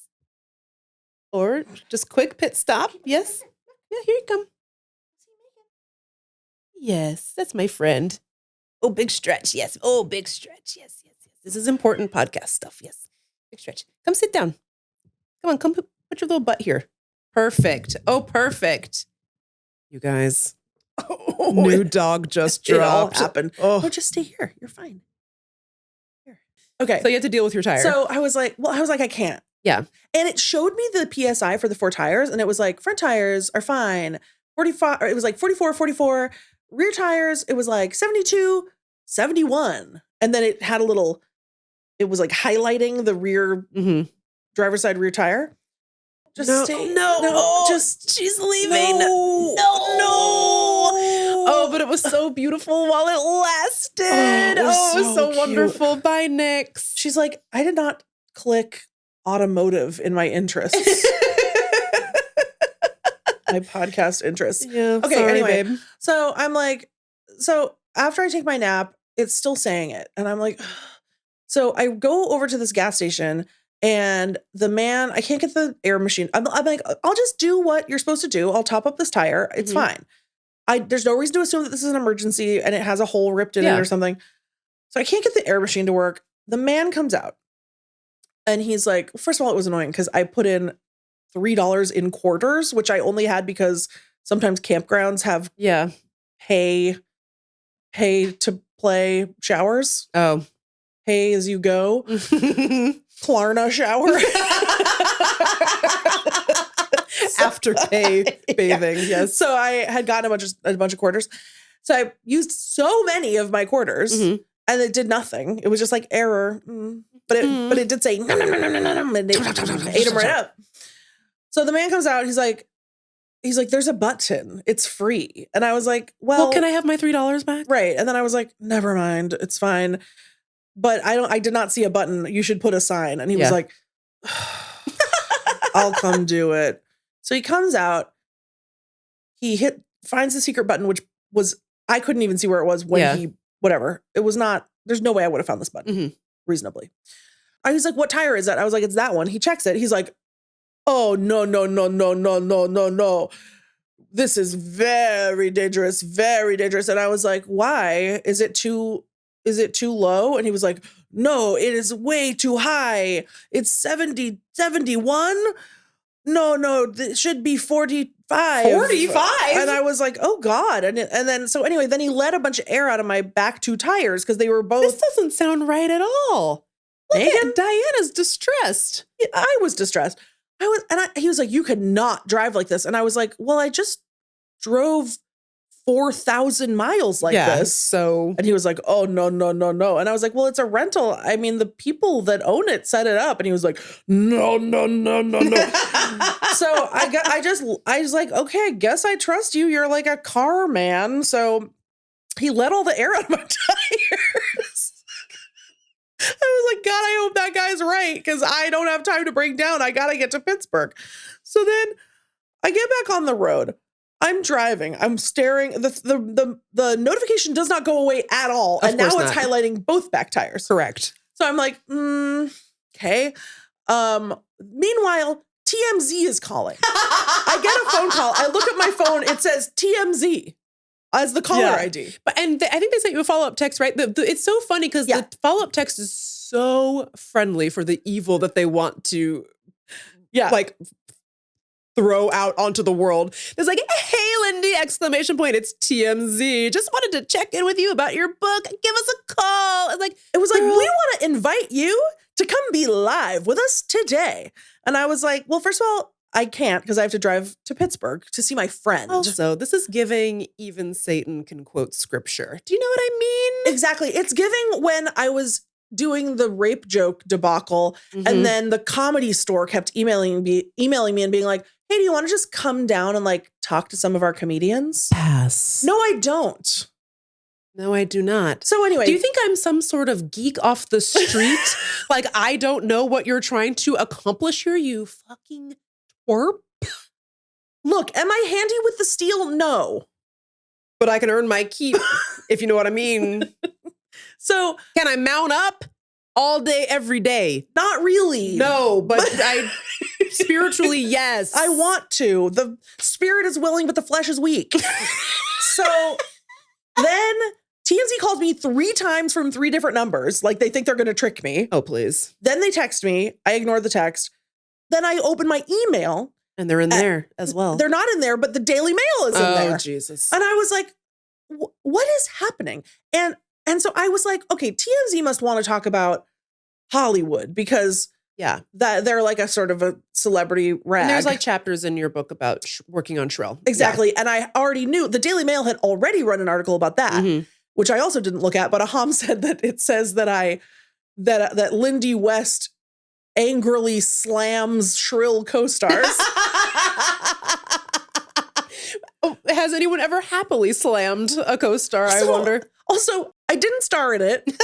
Or just quick pit stop. Yes. Yeah, here you come. Yes, that's my friend. Oh, big stretch. Yes. Oh, big stretch. Yes. This is important podcast stuff. Yes. Big stretch. Come sit down. Come on, come put your little butt here. Perfect. Oh, perfect. You guys. New dog just dropped. It all happened. Oh, just stay here. You're fine. Here. Okay. So you have to deal with your tire. So I was like, I can't. Yeah. And it showed me the PSI for the 4 tires. And it was like, front tires are fine. 45, or it was like 44, 44. Rear tires, it was like 72, 71. And then it had it was like highlighting the rear driver's side rear tire. Just she's leaving. No. Oh, but it was so beautiful while it lasted. Oh, it was so wonderful. Bye, Nix. She's like, I did not click automotive in my interests. My podcast interests. Yeah. Okay. Sorry, anyway, babe. so I'm like, so after I take my nap, it's still saying it, and I'm like, so I go over to this gas station. And the man, I can't get the air machine. I'm like, I'll just do what you're supposed to do. I'll top up this tire. It's fine. There's no reason to assume that this is an emergency and it has a hole ripped in it or something. So I can't get the air machine to work. The man comes out and he's like, first of all, it was annoying because I put in $3 in quarters, which I only had because sometimes campgrounds have pay to play showers. Oh. Pay as you go. Klarna shower. Afterpay bathing. Yes. So I had gotten a bunch of quarters. So I used so many of my quarters and it did nothing. It was just like error. But it did say nom, nom, nom, nom, nom, nom, and they ate them right up. So the man comes out, he's like, there's a button. It's free. And I was like, well, can I have my $3 back? Right. And then I was like, never mind. It's fine. But I did not see a button. You should put a sign. And he was like, I'll come do it. So he comes out. He finds the secret button, which was, I couldn't even see where it was when whatever. It was not, there's no way I would have found this button reasonably. He's like, what tire is that? I was like, it's that one. He checks it. He's like, oh, no. This is very dangerous, very dangerous. And I was like, why? Is it too low? And he was like, no, it is way too high. It's 70, 71. No, it should be 45. 45? And I was like, oh God. And then, so anyway, then he let a bunch of air out of my back 2 tires because they were both. This doesn't sound right at all. Look at Diana's distressed. I was distressed. He was like, you could not drive like this. And I was like, well, I just drove 4,000 miles like this. So And he was like, oh, no. And I was like, well, it's a rental. I mean, the people that own it set it up. And he was like, no. So I was like, okay, I guess I trust you. You're like a car man. So he let all the air out of my tires. I was like, God, I hope that guy's right, because I don't have time to break down. I got to get to Pittsburgh. So then I get back on the road. I'm driving. I'm staring. The notification does not go away at all. And now it's highlighting both back tires. Correct. So I'm like, okay. Meanwhile, TMZ is calling. I get a phone call. I look at my phone. It says TMZ as the caller ID. But I think they sent you a follow-up text, right? It's so funny because the follow-up text is so friendly for the evil that they want to like throw out onto the world. It's like, hey, Lindy, exclamation point. It's TMZ. Just wanted to check in with you about your book. Give us a call. It's like, it was like, we want to invite you to come be live with us today. And I was like, well, first of all, I can't, because I have to drive to Pittsburgh to see my friend. Also, this is giving even Satan can quote scripture. Do you know what I mean? Exactly. It's giving when I was doing the rape joke debacle, and then the Comedy Store kept emailing me and being like, hey, do you want to just come down and like talk to some of our comedians? Pass. No, I don't. No, I do not. So anyway. Do you think I'm some sort of geek off the street? Like, I don't know what you're trying to accomplish here, you fucking twerp? Look, am I handy with the steel? No. But I can earn my keep, if you know what I mean. So can I mount up all day, every day? Not really. No, but I spiritually, yes. I want to. The spirit is willing, but the flesh is weak. So then TMZ calls me 3 times from 3 different numbers. Like they think they're going to trick me. Oh, please. Then they text me. I ignore the text. Then I open my email. And they're in there as well. They're not in there, but the DailyMail is in there. Oh, Jesus. And I was like, what is happening? And so I was like, okay, TMZ must want to talk about Hollywood, because that they're like a sort of a celebrity rag. And there's like chapters in your book about working on Shrill. Exactly. Yeah. And I already knew the Daily Mail had already run an article about that, which I also didn't look at, but Aham said that it says that that Lindy West angrily slams Shrill co-stars. Has anyone ever happily slammed a co-star, I wonder? Also, I didn't star in it, and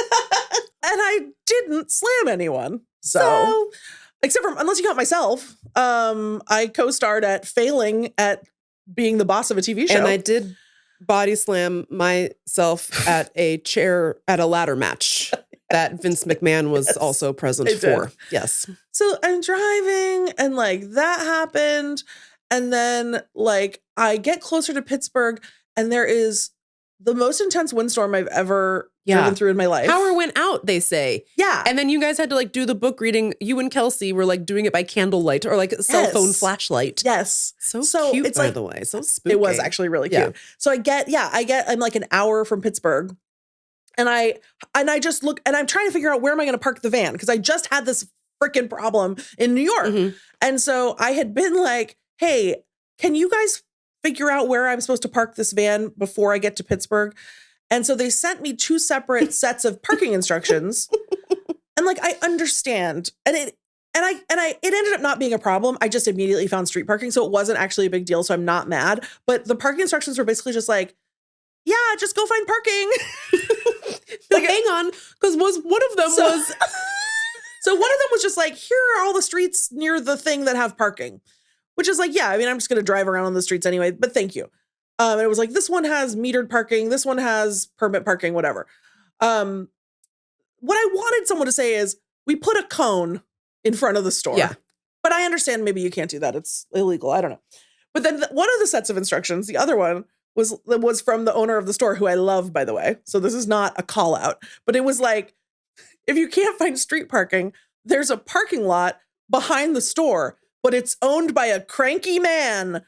I didn't slam anyone. So except for, unless you count myself, I co-starred at failing at being the boss of a TV show. And I did body slam myself at a chair at a ladder match that Vince McMahon was also present for. Yes. So I'm driving and like that happened. And then like I get closer to Pittsburgh and there is the most intense windstorm I've ever driven through in my life. Power went out, they say. Yeah. And then you guys had to like do the book reading. You and Kelsey were like doing it by candlelight or like a cell phone flashlight. Yes. So cute, it's by the way. So spooky. It was actually really cute. So I'm like an hour from Pittsburgh. And I just look and I'm trying to figure out where am I going to park the van? Because I just had this freaking problem in New York. And so I had been like, hey, can you guys figure out where I'm supposed to park this van before I get to Pittsburgh? And so they sent me 2 separate sets of parking instructions. And like, I understand. And it ended up not being a problem. I just immediately found street parking. So it wasn't actually a big deal. So I'm not mad. But the parking instructions were basically just like, yeah, just go find parking. Like, hang on. Because one of them was. So one of them was just like, here are all the streets near the thing that have parking. Which is like, yeah, I mean, I'm just going to drive around on the streets anyway, but thank you. And it was like, this one has metered parking. This one has permit parking, whatever. What I wanted someone to say is, we put a cone in front of the store. Yeah. But I understand maybe you can't do that. It's illegal. I don't know. But then one of the sets of instructions, the other one, was from the owner of the store, who I love, by the way. So this is not a call out. But it was like, if you can't find street parking, there's a parking lot behind the store, but it's owned by a cranky man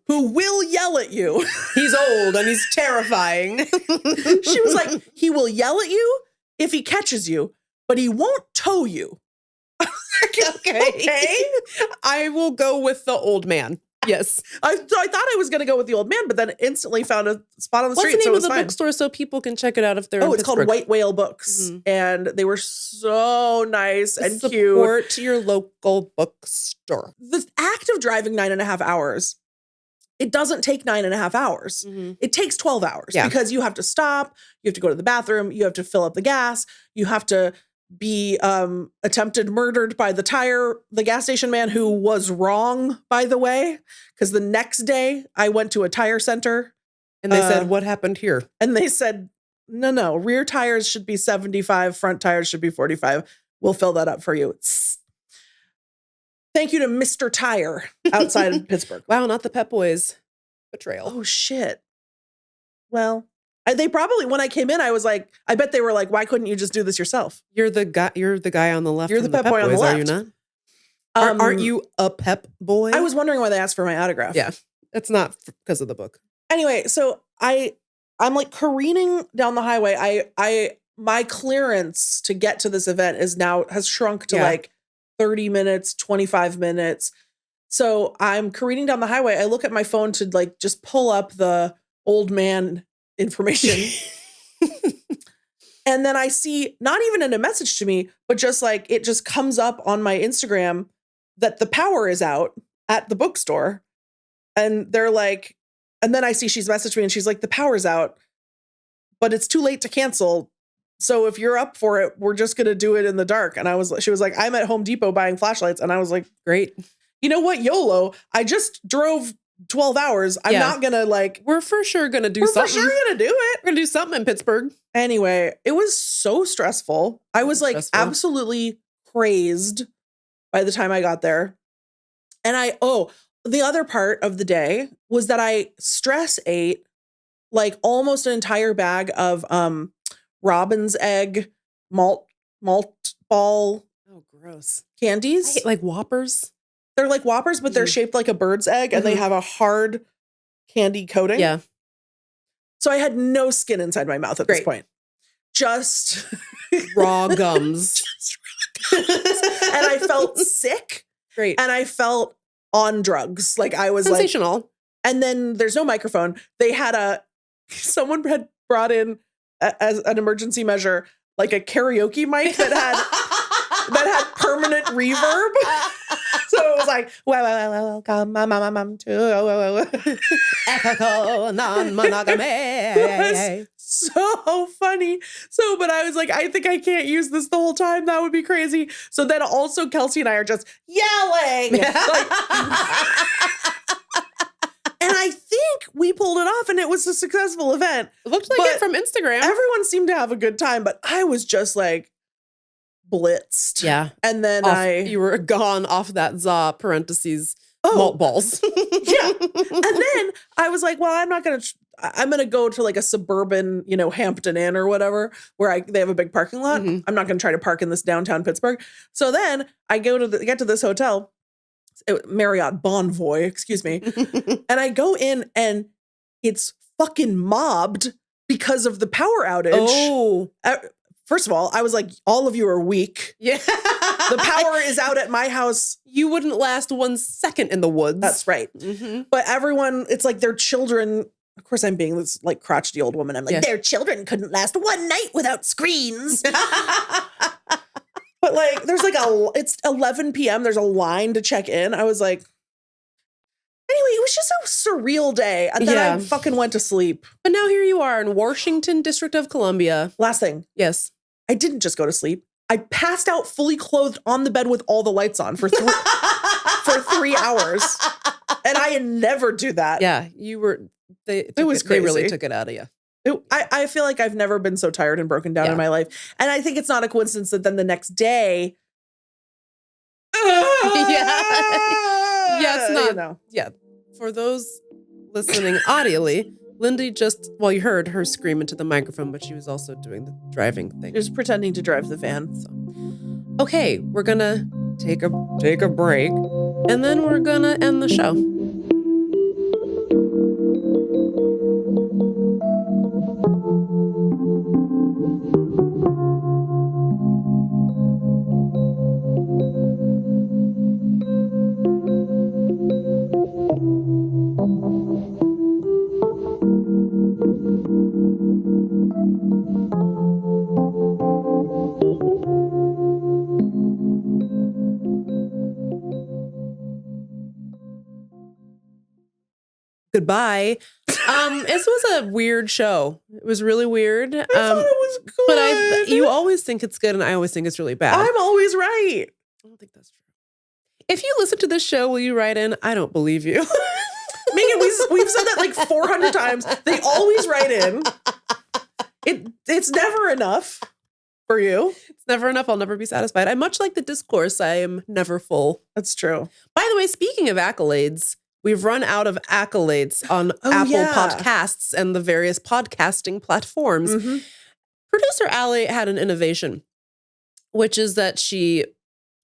who will yell at you. He's old and he's terrifying. She was like, he will yell at you if he catches you, but he won't tow you. Okay. I will go with the old man. Yes. I thought I was going to go with the old man, but then instantly found a spot on the What's street. the So name it of was the fine. bookstore so people can check it out if they're in It's called Pittsburgh? White Whale Books. Mhm. And they were so nice and cute. Support your local bookstore. The act of driving 9.5 hours, it doesn't take 9.5 hours. It takes 12 hours because you have to stop, you have to go to the bathroom, you have to fill up the gas, you have to be attempted murdered by the gas station man who was wrong, by the way, because the next day I went to a tire center. And they said, what happened here? And they said, no, rear tires should be 75, front tires should be 45. We'll fill that up for you. Thank you to Mr. Tire outside of Pittsburgh. Wow, not the Pep Boys. Betrayal. Oh, shit. Well, they probably, when I came in, I was like, I bet they were like, why couldn't you just do this yourself? You're the guy on the left. You're the Pep Boy on the Boys, left. Are you not? Aren't you a Pep Boy? I was wondering why they asked for my autograph. Yeah, it's not because of the book. Anyway, so I'm like careening down the highway. My clearance to get to this event has shrunk to like 30 minutes, 25 minutes. So I'm careening down the highway. I look at my phone to like just pull up the old man information. And then I see, not even in a message to me, but just like it just comes up on my Instagram that the power is out at the bookstore. And they're like, and then I see she's messaged me and she's like, the power's out, but it's too late to cancel. So if you're up for it, we're just going to do it in the dark. And she was like, I'm at Home Depot buying flashlights. And I was like, great. You know what? YOLO. I just drove 12 hours. I'm not going to like. We're for sure going to do something. We're for sure going to do it. We're going to do something in Pittsburgh. Anyway, it was so stressful. I was like absolutely crazed by the time I got there. And the other part of the day was that I stress ate like almost an entire bag of robin's egg malt ball. Oh, gross. Candies. I hate, like Whoppers. They're like Whoppers, but they're shaped like a bird's egg and they have a hard candy coating. Yeah. So I had no skin inside my mouth at this point. Just raw gums. And I felt sick. Great. And I felt on drugs. Like I was sensational. And then there's no microphone. Someone had brought in as an emergency measure, like a karaoke mic that had permanent reverb. So it was like, welcome, mom to ethical non-monogamy. It was so funny. So, but I was like, I think I can't use this the whole time. That would be crazy. So then also Kelsey and I are just yelling. And I think we pulled it off and it was a successful event. It looked like it from Instagram. Everyone seemed to have a good time, but I was just like blitzed. Yeah. And then you were gone off that za parentheses malt balls. Yeah. And then I was like, well, I'm going to go to like a suburban, Hampton Inn or whatever, where they have a big parking lot. Mm-hmm. I'm not going to try to park in this downtown Pittsburgh. So then I get to this hotel. Marriott Bonvoy, excuse me. And I go in and it's fucking mobbed because of the power outage. Oh. First of all, I was like, all of you are weak. Yeah. The power is out at my house. You wouldn't last 1 second in the woods. That's right. Mm-hmm. But everyone, it's like their children. Of course, I'm being this like crotchety old woman. I'm like, their children couldn't last one night without screens. But like, there's like it's 11 p.m. There's a line to check in. I was like, anyway, it was just a surreal day. And then I fucking went to sleep. But now here you are in Washington, District of Columbia. Last thing. Yes. I didn't just go to sleep. I passed out fully clothed on the bed with all the lights on for 3 hours. And I never do that. Yeah, you were. It was crazy. They really took it out of you. I feel like I've never been so tired and broken down in my life. And I think it's not a coincidence that then the next day. It's not. Yeah. For those listening audially, Lindy you heard her scream into the microphone, but she was also doing the driving thing. She was pretending to drive the van. So. Okay, we're going to take a break, and then we're going to end the show. Goodbye. This was a weird show. It was really weird. I thought it was good. But you always think it's good, and I always think it's really bad. I'm always right. I don't think that's true. If you listen to this show, will you write in? I don't believe you. Meagan, we've said that like 400 times. They always write in. It's never enough for you. It's never enough. I'll never be satisfied. I'm much like the discourse. I am never full. That's true. By the way, speaking of accolades, we've run out of accolades on Apple Podcasts and the various podcasting platforms. Mm-hmm. Producer Allie had an innovation, which is that she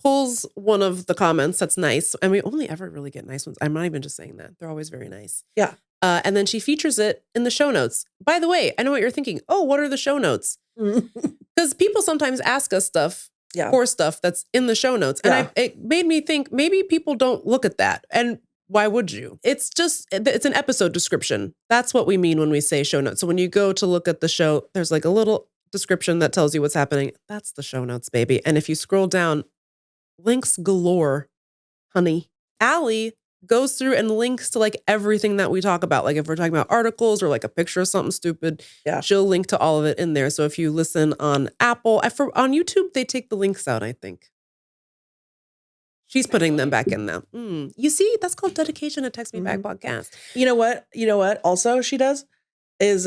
pulls one of the comments that's nice. And we only ever really get nice ones. I'm not even just saying that. They're always very nice. Yeah. And then she features it in the show notes. By the way, I know what you're thinking. Oh, what are the show notes? Because people sometimes ask us stuff for stuff that's in the show notes. And it made me think maybe people don't look at that. And why would you? It's an episode description. That's what we mean when we say show notes. So when you go to look at the show, there's like a little description that tells you what's happening. That's the show notes, baby. And if you scroll down, links galore, honey. Allie goes through and links to like everything that we talk about. Like if we're talking about articles or like a picture of something stupid, she'll link to all of it in there. So if you listen on Apple, on YouTube, they take the links out, I think. She's putting them back in now. You see, that's called dedication to Text Me Back podcast. You know what? Also, she does is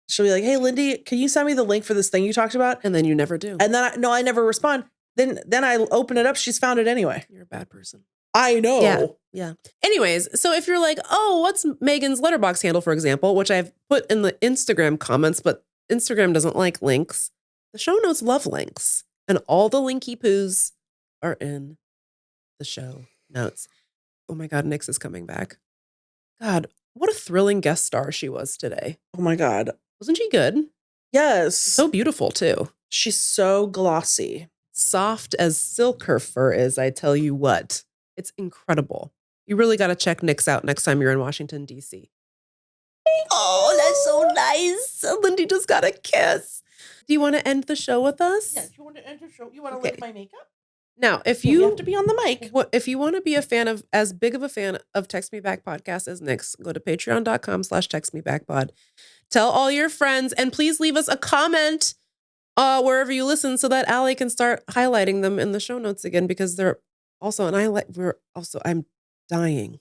she'll be like, "Hey, Lindy, can you send me the link for this thing you talked about?" And then you never do. And then I never respond. Then I open it up. She's found it anyway. You're a bad person. I know. Yeah. Anyways, so if you're like, oh, what's Megan's letterbox handle, for example, which I've put in the Instagram comments, but Instagram doesn't like links. The show notes love links, and all the linky poos are in the show notes. Oh my God, Nyx is coming back. God, what a thrilling guest star she was today. Oh my God. Wasn't she good? Yes. So beautiful too. She's so glossy. Soft as silk her fur is, I tell you what. It's incredible. You really got to check Nyx out next time you're in Washington, D.C. Oh, that's so nice. Lindy just got a kiss. Do you want to end the show with us? Yeah, do you want to end the show? You want to lick my makeup? Now, if you you have to be on the mic. If you want to be as big of a fan of Text Me Back podcast as Nyx, go to patreon.com/textmebackpod. Tell all your friends, and please leave us a comment wherever you listen so that Allie can start highlighting them in the show notes again, because they're also, I'm dying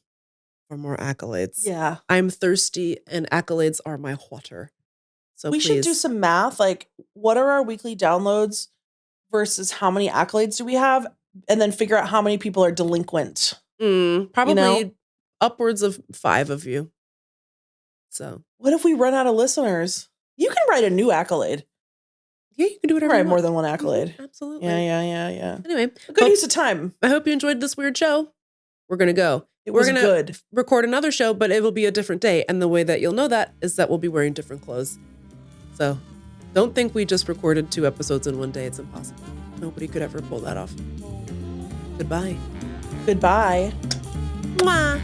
for more accolades. Yeah. I'm thirsty and accolades are my water. So we should do some math. Like, what are our weekly downloads versus how many accolades do we have? And then figure out how many people are delinquent. Probably upwards of 5 of you. So what if we run out of listeners? You can write a new accolade. Yeah, you can do whatever you want. More than one accolade. Absolutely. Yeah. Anyway, good use of time. I hope you enjoyed this weird show. We're going to go. We're going to record another show, but it will be a different day. And the way that you'll know that is that we'll be wearing different clothes. So don't think we just recorded 2 episodes in one day. It's impossible. Nobody could ever pull that off. Goodbye. Goodbye. Mwah.